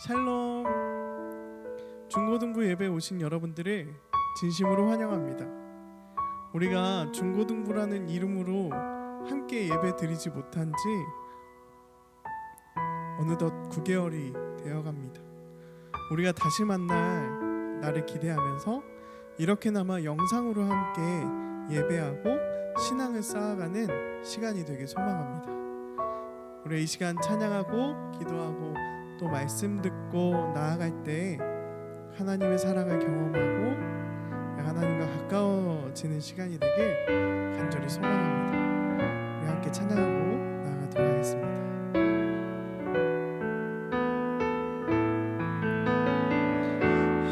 샬롬. 중고등부 예배 오신 여러분들을 진심으로 환영합니다. 우리가 중고등부라는 이름으로 함께 예배 드리지 못한 지 어느덧 9개월이 되어갑니다. 우리가 다시 만날 날을 기대하면서 이렇게나마 영상으로 함께 예배하고 신앙을 쌓아가는 시간이 되길 소망합니다. 우리 이 시간 찬양하고 기도하고 또 말씀 듣고 나아갈 때 하나님의 사랑을 경험하고 하나님과 가까워지는 시간이 되길 간절히 소망합니다. 우리 함께 찬양하고 나아가도록 하겠습니다.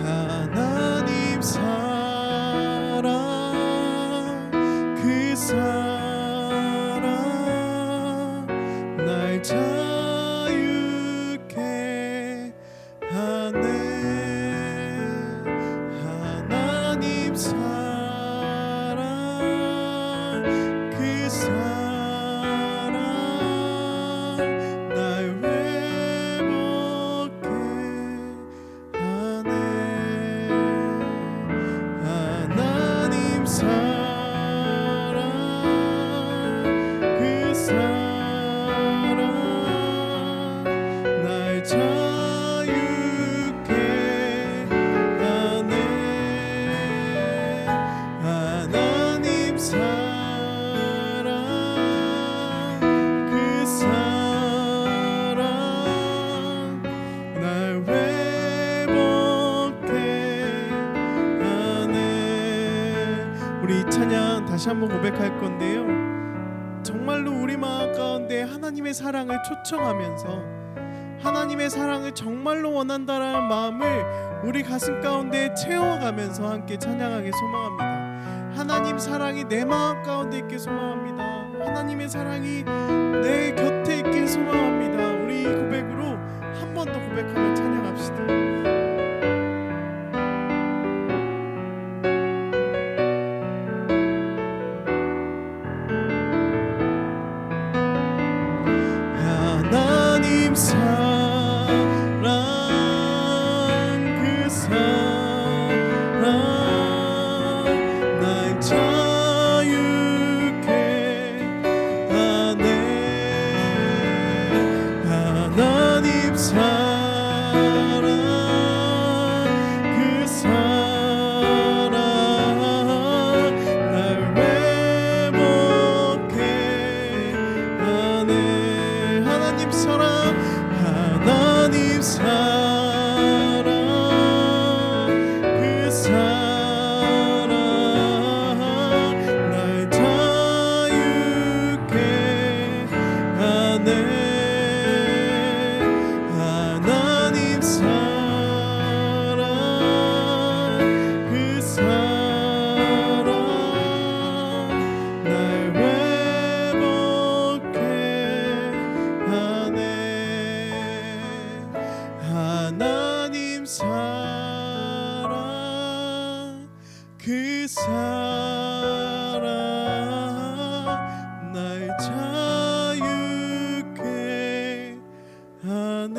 하나님 사랑 그 사랑 날 자유케 하네. 하나님 사랑 그 사랑 날 회복케 하네. 하나님 사랑 그 사랑 날 자유케 하네. 하나님 사랑 그 사랑 날 회복케 하네. 우리 이 찬양 다시 한번 고백할 건데요, 정말로 우리 마음 가운데 하나님의 사랑을 초청하면서 하나님의 사랑을 정말로 원한다라는 마음을 우리 가슴 가운데 채워가면서 함께 찬양하기 소망합니다. 하나님 사랑이 내 마음 가운데 있길 소망합니다. 하나님의 사랑이 내 곁에 있길 소망합니다. 우리 이 고백으로 한 번 더 고백하며 찬양합시다. 하나님 사랑 그 사랑 날 자유케 하네. 하나님 사랑 그 사랑 날 회복케 하네. 하나님 사랑 하나님 사랑 그 사랑 날 자유케 하네. 하나님 사랑 그 사랑 날 회복케 하네. 하나님 사랑 그 사랑 날 자유케 하네.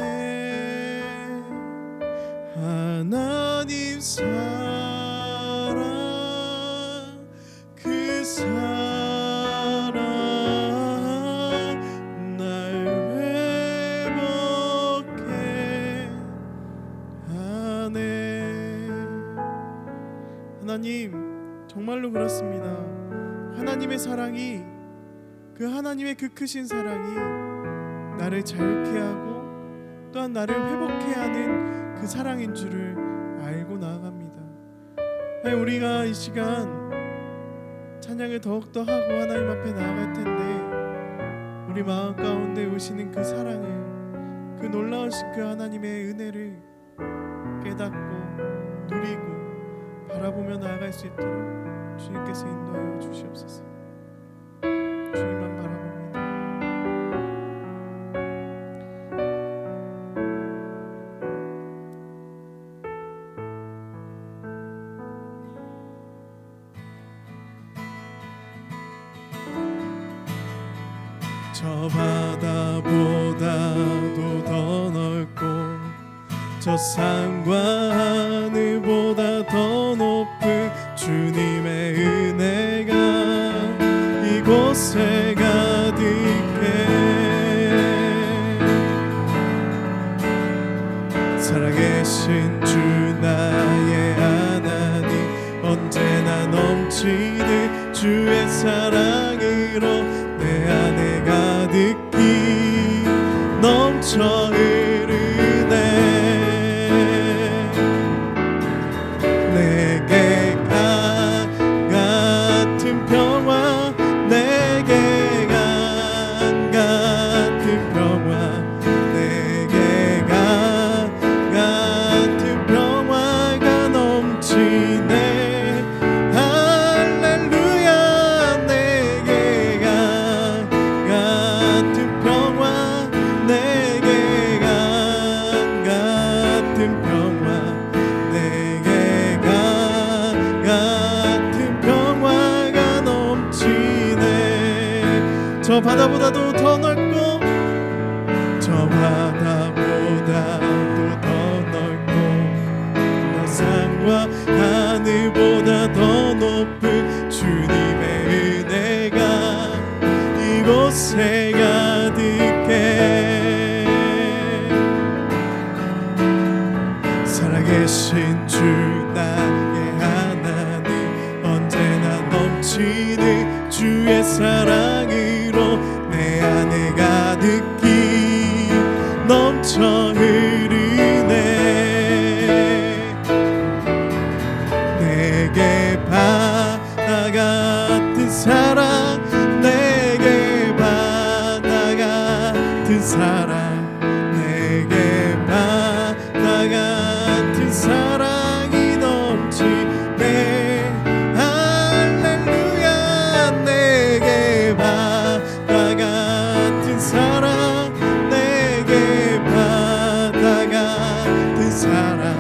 하나님 사랑 그 사랑 날 회복케 하네. 하나님, 정말로 그렇습니다. 하나님의 사랑이, 그 하나님의 그 크신 사랑이 나를 자유케 하고 또한 나를 회복케 하는 그 사랑인 줄을 알고 나아갑니다. 하나님, 우리가 이 시간 찬양을 더욱더 하고 하나님 앞에 나아갈 텐데 우리 마음 가운데 오시는 그 사랑을, 그 놀라우신 그 하나님의 은혜를 깨닫고 누리고 바라보며 나아갈 수 있도록 주님께서 인도하여 주시옵소서. 주님만 바라봅니다. 저 바다보다도 더 넓고 저 산과 하늘보다 더 높은 주님의 은혜가 이곳에 가득해. 살아계신 주 나의 하나님, 언제나 넘치는 주의 사랑으로 내 안에 가득히 넘쳐 흐르네. 내게 같은 평화, 내게 같은 평화, 내게 같은 평화가 넘치네. 할렐루야. 내게 같은 평화, 내게 같은 평화, 내게 같은 평화가 넘치네. 저 바다보다도 더 넓고, 저 바다보다도 더 넓고, 저 산과 하늘보다 더 높은 주님의 은혜가 이곳에 가득해. 살아계신 주 나의 하나님, 언제나 넘치는 주의 사랑으로 내 안에 가득히 넘쳐 흐르네. 내게 바다 같은 사랑, 내게 바다 같은 사랑, 내게 바다 같은 사랑이 넘치네. 할렐루야. 내게 바다 같은 사랑, 내게 바다 같은 사랑,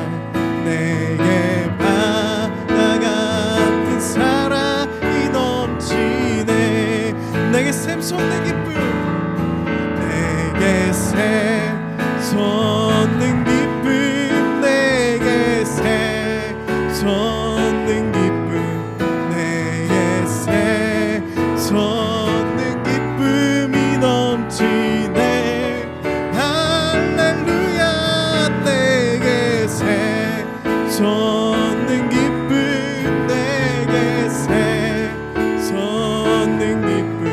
내게 바다 같은 사랑이 넘치네. 내게 샘솟는 기쁨, 내게 샘솟는 기쁨, 내게 샘솟는 기쁨, 내게 샘솟는 기쁨이 넘치네. 할렐루야. 내게 샘솟는 기쁨, 내게 샘솟는 기쁨,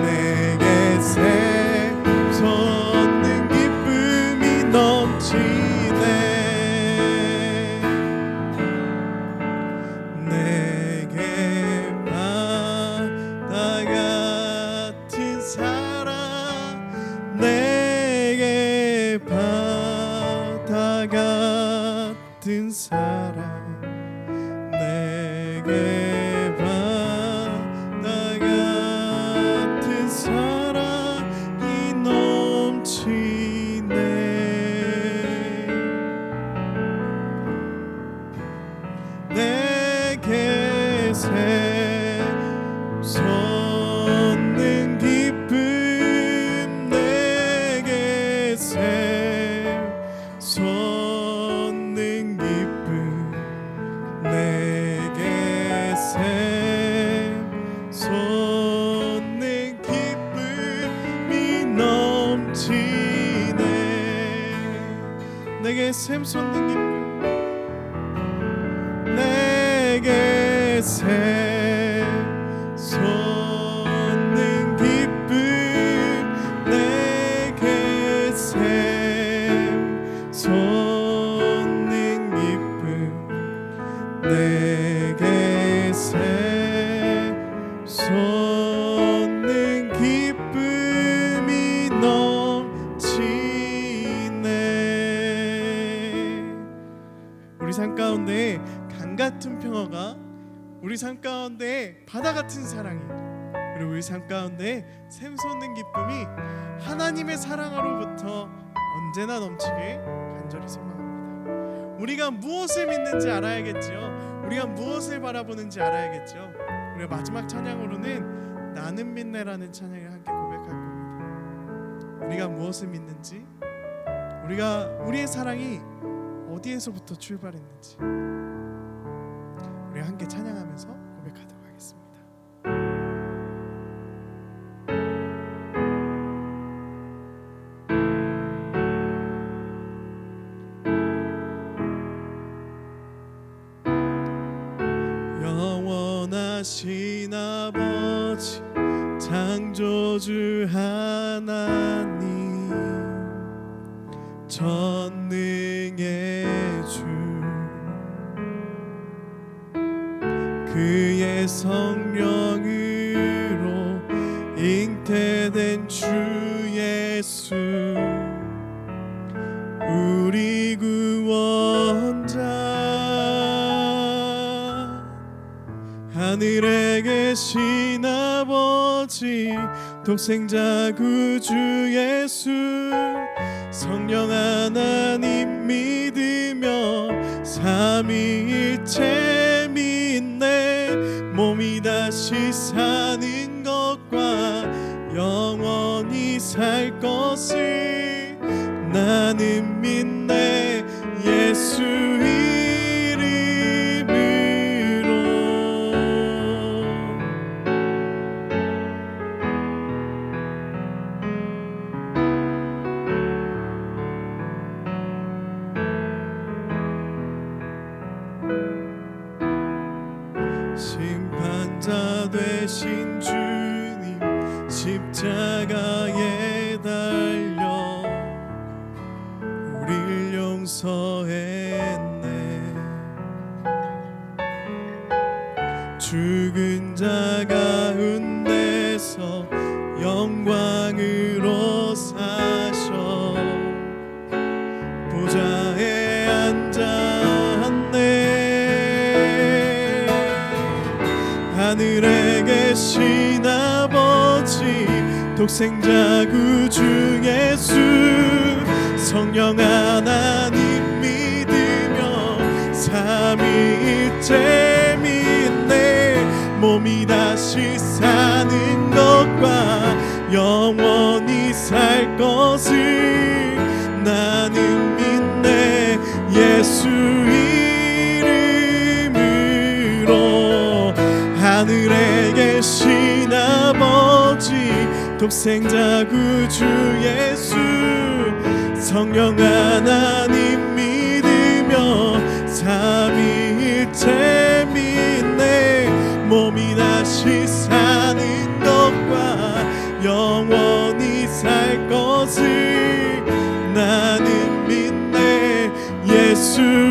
내게 샘솟는 기쁨이 넘치네. 내게 바다 같은 사랑, 내게 바다 같은 사랑, 내게 바다 같은 사랑이 넘치네. 내게 샘솟는 기쁨, 내게 샘솟는 기쁨, 내게 샘솟는 기쁨이 넘치네. 내게 샘솟는 기쁨, 내게 샘솟는 기쁨, 내게 샘솟는 기쁨, 내게 샘솟는 기쁨이 넘치네. 우리 삶 가운데 강 같은 평화가, 우리 삶 가운데 바다 같은 사랑이, 그리고 우리 삶 가운데 샘솟는 기쁨이 하나님의 사랑으로부터 언제나 넘치길 간절히 소망합니다. 우리가 무엇을 믿는지 알아야겠죠. 우리가 무엇을 바라보는지 알아야겠죠. 우리가 마지막 찬양으로는 나는 믿네라는 찬양을 함께 고백할 겁니다. 우리가 무엇을 믿는지, 우리의 사랑이 어디에서부터 출발했는지 우리 함께 찬양하면서 고백하도록 하겠습니다. 영원하신 아버지 창조주 하나님 전능의 주 그의 성령으로 잉태된 주 예수 우리 구원자 하늘에 계신 아버지 독생자 구주 예수 성령 하나님 믿으며 삼위일체 믿네 몸이 다시 사는 것과 영원히 살 것을 나는 믿네 예수 심판자 되신 주님 십자가에 달려 우릴 용서했네 죽은 자 가운데서 영광으로 사셔 보좌에 앉았네 하늘에 계신 아버지 독생자 구주 예수 성령 하나님 믿으며 삼위일체 믿네 몸이 다시 사는 것과 영원히 살 것을 나는 믿네 예수 이름으로 하늘에 계신 아버지 독생자 구주 예수 성령 하나님 믿으며 삼위일체 믿네 몸이 다시 사는 것과 영원히 살 것을 나는 믿네 예수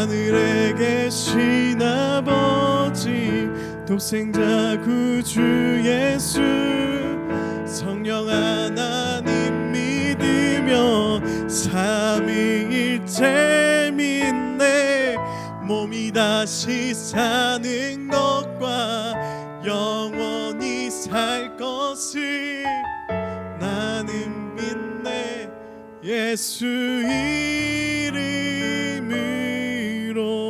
하늘에 계신 아버지 독생자 구주 예수 성령 하나님 믿으며 삼위일체 믿네 몸이 다시 사는 것과 영원히 살 것을 나는 믿네 예수 이름으로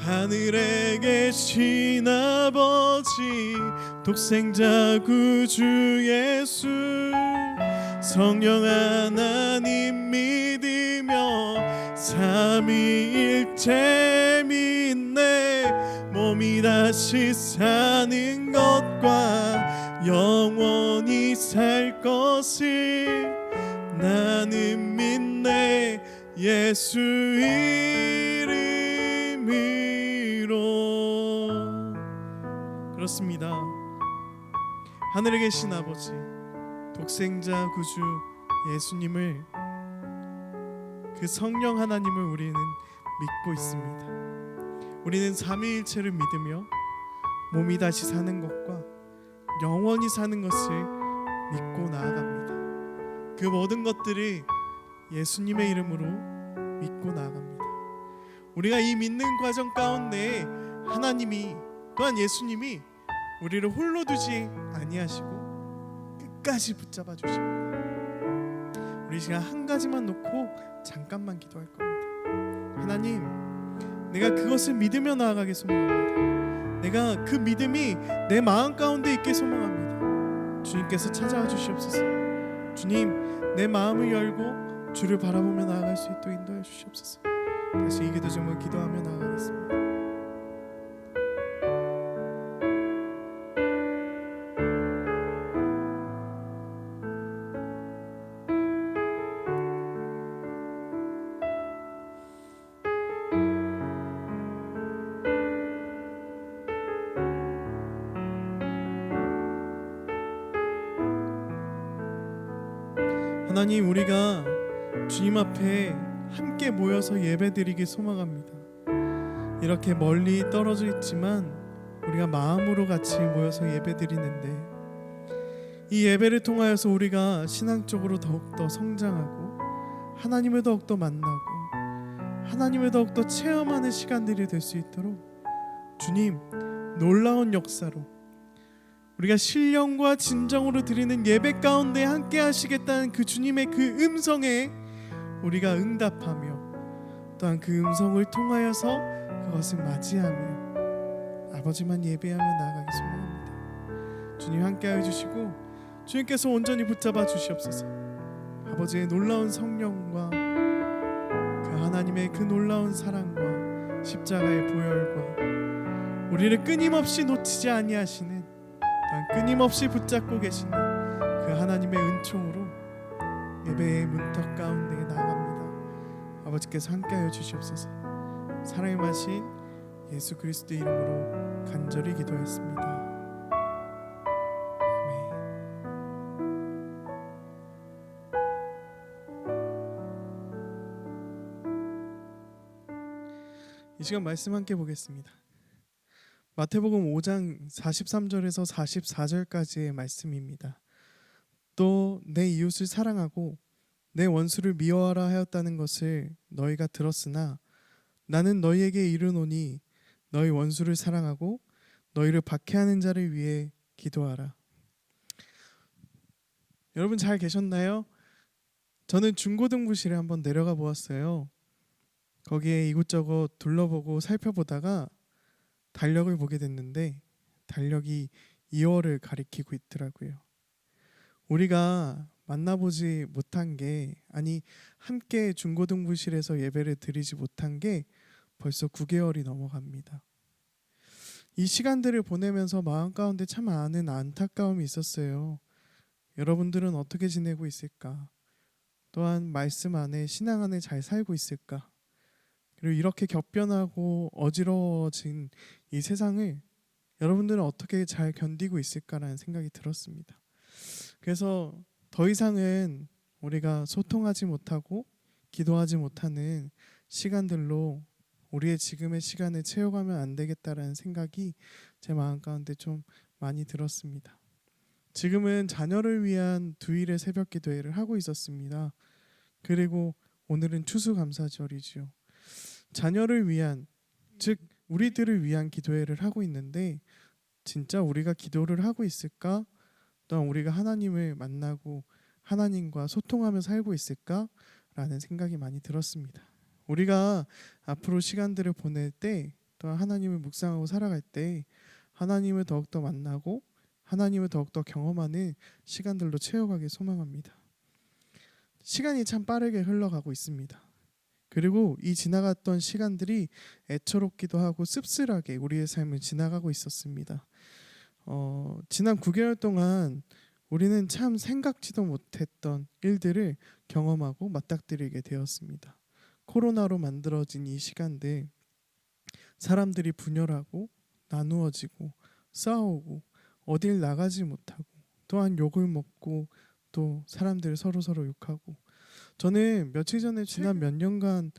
하늘에 계신 아버지 독생자 구주 예수 성령 하나님 믿으며 삼위일체 믿네 몸이 다시 사는 것과 영원 살 것을 나는 믿네. 예수 이름으로. 그렇습니다. 하늘에 계신 아버지, 독생자 구주 예수님을, 그 성령 하나님을 우리는 믿고 있습니다. 우리는 삼위일체를 믿으며 몸이 다시 사는 것과 영원히 사는 것을 믿고 나아갑니다. 그 모든 것들을 예수님의 이름으로 믿고 나아갑니다. 우리가 이 믿는 과정 가운데 하나님이, 또한 예수님이 우리를 홀로 두지 아니하시고 끝까지 붙잡아 주십니다. 우리 시간 한 가지만 놓고 잠깐만 기도할 겁니다. 하나님, 내가 그것을 믿으며 나아가게 소망합니다. 내가 그 믿음이 내 마음 가운데 있게 소망합니다. 주님께서 찾아와 주시옵소서. 주님, 내 마음을 열고 주를 바라보며 나아갈 수 있도록 인도해 주시옵소서. 다시 이 기도 제목을 기도하며 나아가겠습니다. 하나님, 우리가 주님 앞에 함께 모여서 예배드리기 소망합니다. 이렇게 멀리 떨어져 있지만 우리가 마음으로 같이 모여서 예배드리는데, 이 예배를 통하여서 우리가 신앙적으로 더욱더 성장하고 하나님을 더욱더 만나고 하나님을 더욱더 체험하는 시간들이 될 수 있도록 주님, 놀라운 역사로 우리가 신령과 진정으로 드리는 예배 가운데 함께 하시겠다는 그 주님의 그 음성에 우리가 응답하며, 또한 그 음성을 통하여서 그것을 맞이하며 아버지만 예배하며 나아가기 소망합니다. 주님 함께하여 주시고 주님께서 온전히 붙잡아 주시옵소서. 아버지의 놀라운 성령과 그 하나님의 그 놀라운 사랑과 십자가의 보혈과 우리를 끊임없이 놓치지 아니하시는, 끊임없이 붙잡고 계시는 그 하나님의 은총으로 예배의 문턱 가운데 나아갑니다. 아버지께서 함께하여 주시옵소서. 사랑의 마신 예수 그리스도의 이름으로 간절히 기도했습니다. 아멘. 이 시간 말씀 함께 보겠습니다. 마태복음 5장 43절에서 44절까지의 말씀입니다. 또 내 이웃을 사랑하고 내 원수를 미워하라 하였다는 것을 너희가 들었으나 나는 너희에게 이르노니 너희 원수를 사랑하고 너희를 박해하는 자를 위해 기도하라. 여러분 잘 계셨나요? 저는 중고등부실에 한번 내려가 보았어요. 거기에 이곳저곳 둘러보고 살펴보다가 달력을 보게 됐는데 달력이 2월을 가리키고 있더라고요. 우리가 만나보지 못한 게, 아니 함께 중고등부실에서 예배를 드리지 못한 게 벌써 9개월이 넘어갑니다. 이 시간들을 보내면서 마음 가운데 참 많은 안타까움이 있었어요. 여러분들은 어떻게 지내고 있을까? 또한 말씀 안에, 신앙 안에 잘 살고 있을까? 그리고 이렇게 격변하고 어지러워진 이 세상을 여러분들은 어떻게 잘 견디고 있을까라는 생각이 들었습니다. 그래서 더 이상은 우리가 소통하지 못하고 기도하지 못하는 시간들로 우리의 지금의 시간을 채워가면 안 되겠다라는 생각이 제 마음 가운데 좀 많이 들었습니다. 지금은 자녀를 위한 주일의 새벽 기도회를 하고 있었습니다. 그리고 오늘은 추수감사절이지요. 자녀를 위한, 즉 우리들을 위한 기도회를 하고 있는데 진짜 우리가 기도를 하고 있을까? 또한 우리가 하나님을 만나고 하나님과 소통하며 살고 있을까라는 생각이 많이 들었습니다. 우리가 앞으로 시간들을 보낼 때, 또한 하나님을 묵상하고 살아갈 때 하나님을 더욱더 만나고 하나님을 더욱더 경험하는 시간들로 채워가길 소망합니다. 시간이 참 빠르게 흘러가고 있습니다. 그리고 이 지나갔던 시간들이 애처롭기도 하고 씁쓸하게 우리의 삶을 지나가고 있었습니다. 지난 9개월 동안 우리는 참 생각지도 못했던 일들을 경험하고 맞닥뜨리게 되었습니다. 코로나로 만들어진 이 시간들, 사람들이 분열하고 나누어지고 싸우고 어딜 나가지 못하고 또한 욕을 먹고 또 사람들 서로 욕하고, 저는 며칠 전에 지난 몇 년간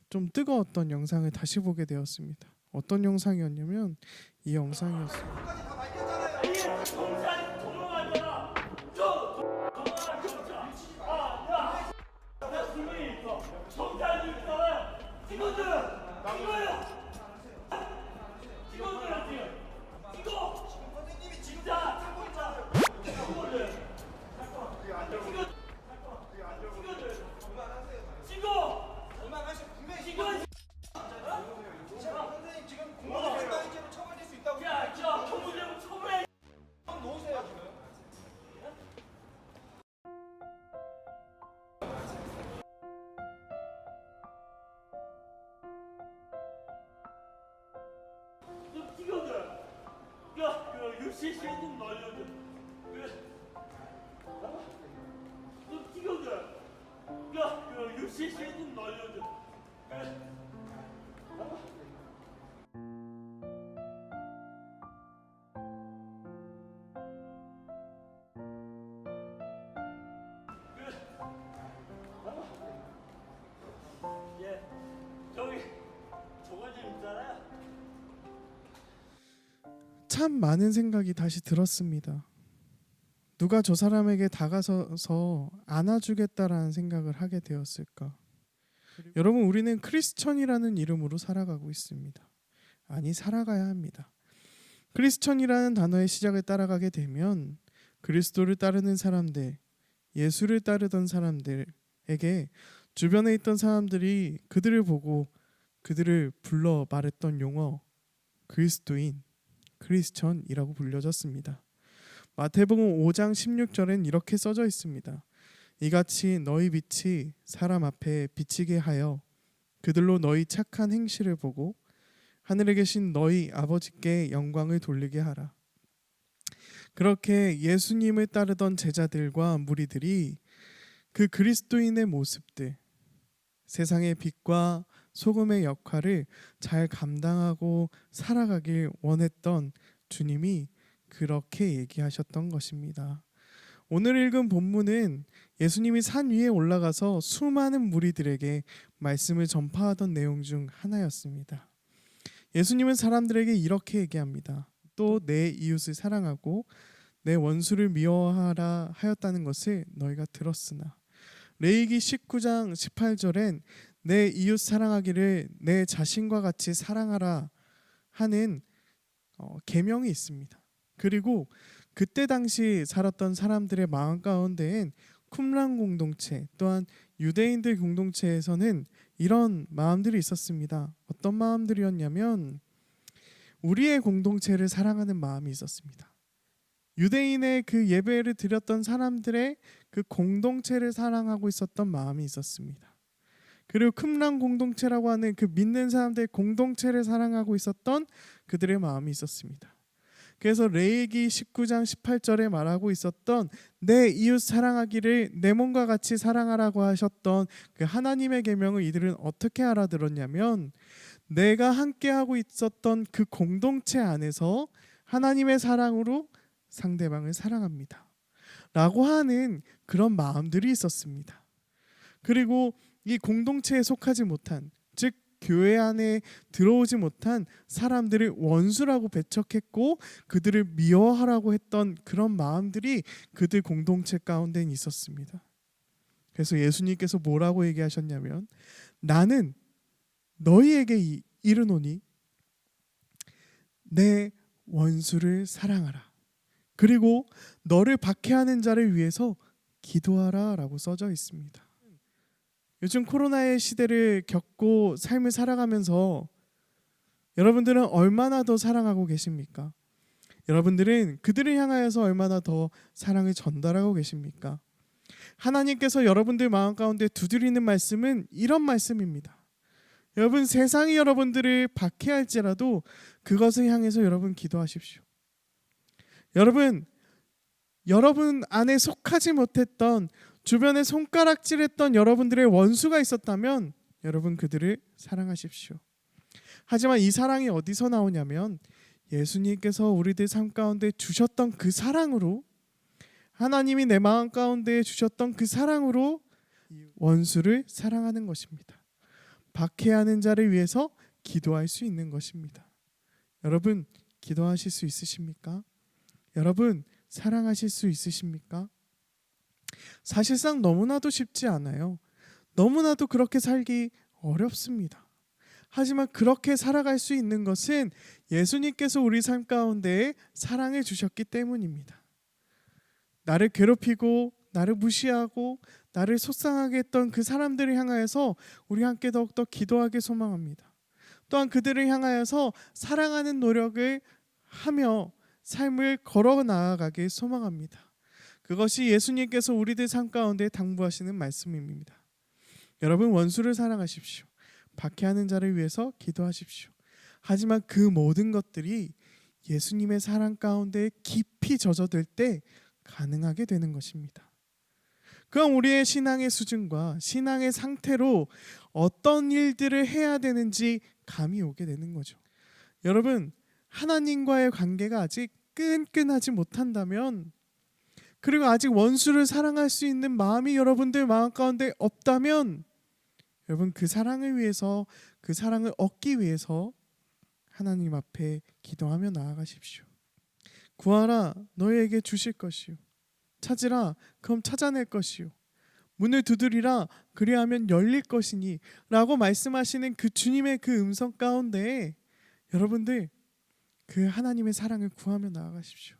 좀 뜨거웠던 영상을 다시 보게 되었습니다. 어떤 영상이었냐면 이 영상이었어요. 유시시좀 날려줘. 좀 튀겨줘. 유시시 좀 날려줘. 예, 저기 조가집 있잖아요. 참 많은 생각이 다시 들었습니다. 누가 저 사람에게 다가서서 안아주겠다라는 생각을 하게 되었을까? 여러분, 우리는 크리스천이라는 이름으로 살아가고 있습니다. 아니, 살아가야 합니다. 크리스천이라는 단어의 시작을 따라가게 되면 그리스도를 따르는 사람들, 예수를 따르던 사람들에게 주변에 있던 사람들이 그들을 보고 그들을 불러 말했던 용어, 그리스도인, 크리스천이라고 불려졌습니다. 마태복음 5장 16절엔 이렇게 써져 있습니다. 이같이 너희 빛이 사람 앞에 비치게 하여 그들로 너희 착한 행실을 보고 하늘에 계신 너희 아버지께 영광을 돌리게 하라. 그렇게 예수님을 따르던 제자들과 무리들이 그 그리스도인의 모습들, 세상의 빛과 소금의 역할을 잘 감당하고 살아가길 원했던 주님이 그렇게 얘기하셨던 것입니다. 오늘 읽은 본문은 예수님이 산 위에 올라가서 수많은 무리들에게 말씀을 전파하던 내용 중 하나였습니다. 예수님은 사람들에게 이렇게 얘기합니다. 또 내 이웃을 사랑하고 내 원수를 미워하라 하였다는 것을 너희가 들었으나, 레위기 19장 18절엔 내 이웃 사랑하기를 내 자신과 같이 사랑하라 하는 계명이 있습니다. 그리고 그때 당시 살았던 사람들의 마음 가운데엔 쿰란 공동체, 또한 유대인들 공동체에서는 이런 마음들이 있었습니다. 어떤 마음들이었냐면 우리의 공동체를 사랑하는 마음이 있었습니다. 유대인의 그 예배를 드렸던 사람들의 그 공동체를 사랑하고 있었던 마음이 있었습니다. 그리고 쿰란 공동체라고 하는 그 믿는 사람들의 공동체를 사랑하고 있었던 그들의 마음이 있었습니다. 그래서 레위기 19장 18절에 말하고 있었던 내 이웃 사랑하기를 내 몸과 같이 사랑하라고 하셨던 그 하나님의 계명을 이들은 어떻게 알아들었냐면, 내가 함께하고 있었던 그 공동체 안에서 하나님의 사랑으로 상대방을 사랑합니다 라고 하는 그런 마음들이 있었습니다. 그리고 이 공동체에 속하지 못한, 즉 교회 안에 들어오지 못한 사람들을 원수라고 배척했고 그들을 미워하라고 했던 그런 마음들이 그들 공동체 가운데 있었습니다. 그래서 예수님께서 뭐라고 얘기하셨냐면, 나는 너희에게 이르노니 내 원수를 사랑하라, 그리고 너를 박해하는 자를 위해서 기도하라 라고 써져 있습니다. 요즘 코로나의 시대를 겪고 삶을 살아가면서 여러분들은 얼마나 더 사랑하고 계십니까? 여러분들은 그들을 향하여서 얼마나 더 사랑을 전달하고 계십니까? 하나님께서 여러분들 마음 가운데 두드리는 말씀은 이런 말씀입니다. 여러분, 세상이 여러분들을 박해할지라도 그것을 향해서 여러분 기도하십시오. 여러분, 여러분 안에 속하지 못했던, 주변에 손가락질했던 여러분들의 원수가 있었다면 여러분 그들을 사랑하십시오. 하지만 이 사랑이 어디서 나오냐면 예수님께서 우리들 삶 가운데 주셨던 그 사랑으로, 하나님이 내 마음 가운데 주셨던 그 사랑으로 원수를 사랑하는 것입니다. 박해하는 자를 위해서 기도할 수 있는 것입니다. 여러분 기도하실 수 있으십니까? 여러분 사랑하실 수 있으십니까? 사실상 너무나도 쉽지 않아요. 너무나도 그렇게 살기 어렵습니다. 하지만 그렇게 살아갈 수 있는 것은 예수님께서 우리 삶 가운데 사랑을 주셨기 때문입니다. 나를 괴롭히고 나를 무시하고 나를 속상하게 했던 그 사람들을 향하여서 우리 함께 더욱더 기도하기 소망합니다. 또한 그들을 향하여서 사랑하는 노력을 하며 삶을 걸어 나아가길 소망합니다. 그것이 예수님께서 우리들 삶 가운데 당부하시는 말씀입니다. 여러분 원수를 사랑하십시오. 박해하는 자를 위해서 기도하십시오. 하지만 그 모든 것들이 예수님의 사랑 가운데 깊이 젖어들 때 가능하게 되는 것입니다. 그럼 우리의 신앙의 수준과 신앙의 상태로 어떤 일들을 해야 되는지 감이 오게 되는 거죠. 여러분 하나님과의 관계가 아직 끈끈하지 못한다면, 그리고 아직 원수를 사랑할 수 있는 마음이 여러분들 마음 가운데 없다면, 여러분 그 사랑을 위해서, 그 사랑을 얻기 위해서 하나님 앞에 기도하며 나아가십시오. 구하라 너희에게 주실 것이요, 찾으라 그럼 찾아낼 것이요, 문을 두드리라 그리하면 열릴 것이니 라고 말씀하시는 그 주님의 그 음성 가운데 여러분들 그 하나님의 사랑을 구하며 나아가십시오.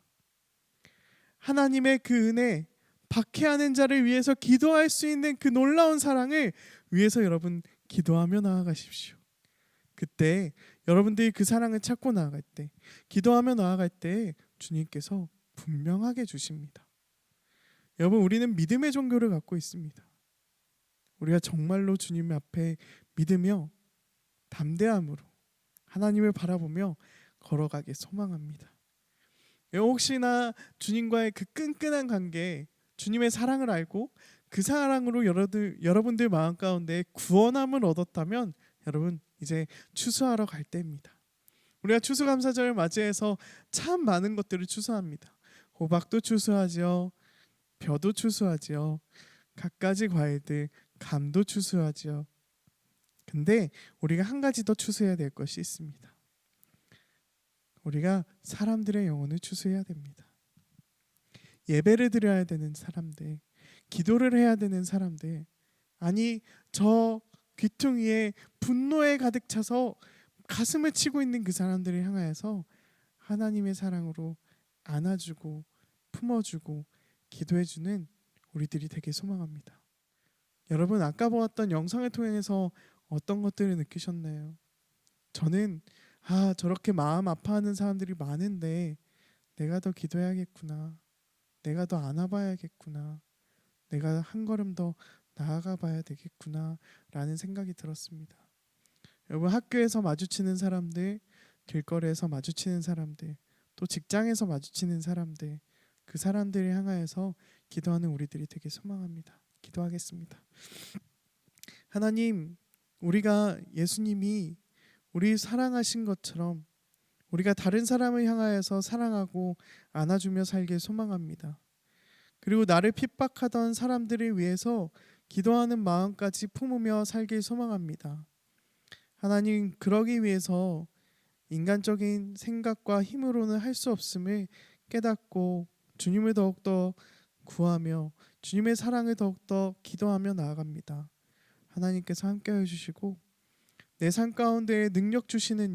하나님의 그 은혜, 박해하는 자를 위해서 기도할 수 있는 그 놀라운 사랑을 위해서 여러분 기도하며 나아가십시오. 그때 여러분들이 그 사랑을 찾고 나아갈 때, 기도하며 나아갈 때 주님께서 분명하게 주십니다. 여러분 우리는 믿음의 종교를 갖고 있습니다. 우리가 정말로 주님 앞에 믿으며 담대함으로 하나님을 바라보며 걸어가길 소망합니다. 혹시나 주님과의 그 끈끈한 관계, 주님의 사랑을 알고 그 사랑으로 여러분들 마음 가운데 구원함을 얻었다면 여러분 이제 추수하러 갈 때입니다. 우리가 추수감사절을 맞이해서 참 많은 것들을 추수합니다. 호박도 추수하지요, 벼도 추수하지요, 갖가지 과일들, 감도 추수하지요. 근데 우리가 한 가지 더 추수해야 될 것이 있습니다. 우리가 사람들의 영혼을 추수해야 됩니다. 예배를 드려야 되는 사람들, 기도를 해야 되는 사람들, 아니 저 귀퉁이에 분노에 가득 차서 가슴을 치고 있는 그 사람들을 향하여서 하나님의 사랑으로 안아주고 품어주고 기도해주는 우리들이 되게 소망합니다. 여러분 아까 보았던 영상을 통해서 어떤 것들을 느끼셨나요? 저는 저렇게 마음 아파하는 사람들이 많은데 내가 더 기도해야겠구나, 내가 더 안아봐야겠구나, 내가 한 걸음 더 나아가 봐야 되겠구나 라는 생각이 들었습니다. 여러분 학교에서 마주치는 사람들, 길거리에서 마주치는 사람들, 또 직장에서 마주치는 사람들, 그 사람들을 향하여서 기도하는 우리들이 되게 소망합니다. 기도하겠습니다. 하나님, 우리가 예수님이 우리 사랑하신 것처럼 우리가 다른 사람을 향하여서 사랑하고 안아주며 살길 소망합니다. 그리고 나를 핍박하던 사람들을 위해서 기도하는 마음까지 품으며 살길 소망합니다. 하나님, 그러기 위해서 인간적인 생각과 힘으로는 할 수 없음을 깨닫고 주님을 더욱더 구하며 주님의 사랑을 더욱더 기도하며 나아갑니다. 하나님께서 함께해 주시고 내 삶 가운데 능력 주시는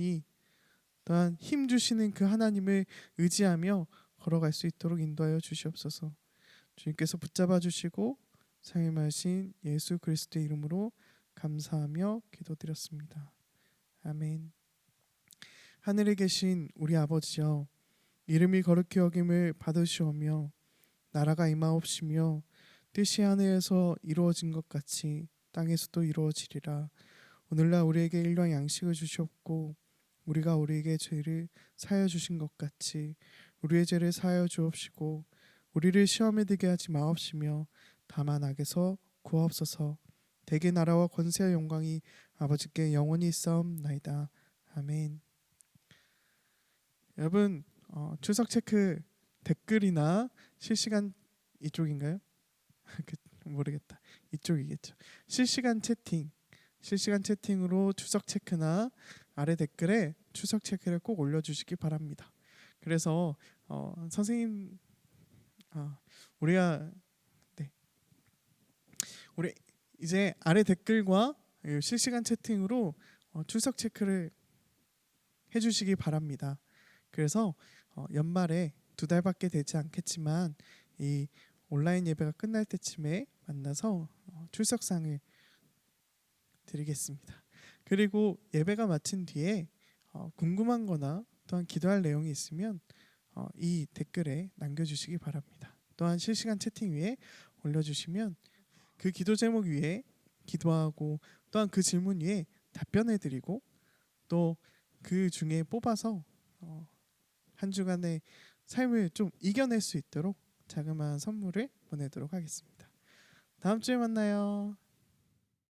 또한 힘 주시는 그 하나님을 의지하며 걸어갈 수 있도록 인도하여 주시옵소서. 주님께서 붙잡아 주시고 사임하신 예수 그리스도의 이름으로 감사하며 기도드렸습니다. 아멘. 하늘에 계신 우리 아버지여, 이름이 거룩히 여김을 받으시오며 나라가 임하옵시며 뜻이 하늘에서 이루어진 것 같이 땅에서도 이루어지리라. 오늘날 우리에게 일용 양식을 주시옵고 우리가 우리에게 죄를 사하여 주신 것 같이 우리의 죄를 사하여 주옵시고 우리를 시험에 들게 하지 마옵시며 다만 악에서 구하옵소서. 대개 나라와 권세와 영광이 아버지께 영원히 있사옵나이다. 아멘. 여러분 출석 체크 댓글이나 실시간 이쪽인가요? 모르겠다. 이쪽이겠죠. 실시간 채팅으로 추석 체크나 아래 댓글에 추석 체크를 꼭 올려주시기 바랍니다. 그래서 선생님 우리가 우리 이제 아래 댓글과 실시간 채팅으로 출석 체크를 해주시기 바랍니다. 그래서 연말에 2달밖에 되지 않겠지만 이 온라인 예배가 끝날 때쯤에 만나서 출석상을 드리겠습니다. 그리고 예배가 마친 뒤에 궁금한 거나 또한 기도할 내용이 있으면 이 댓글에 남겨주시기 바랍니다. 또한 실시간 채팅 위에 올려주시면 그 기도 제목 위에 기도하고 또한 그 질문 위에 답변해드리고 또 그 중에 뽑아서 한 주간의 삶을 좀 이겨낼 수 있도록 자그마한 선물을 보내도록 하겠습니다. 다음 주에 만나요.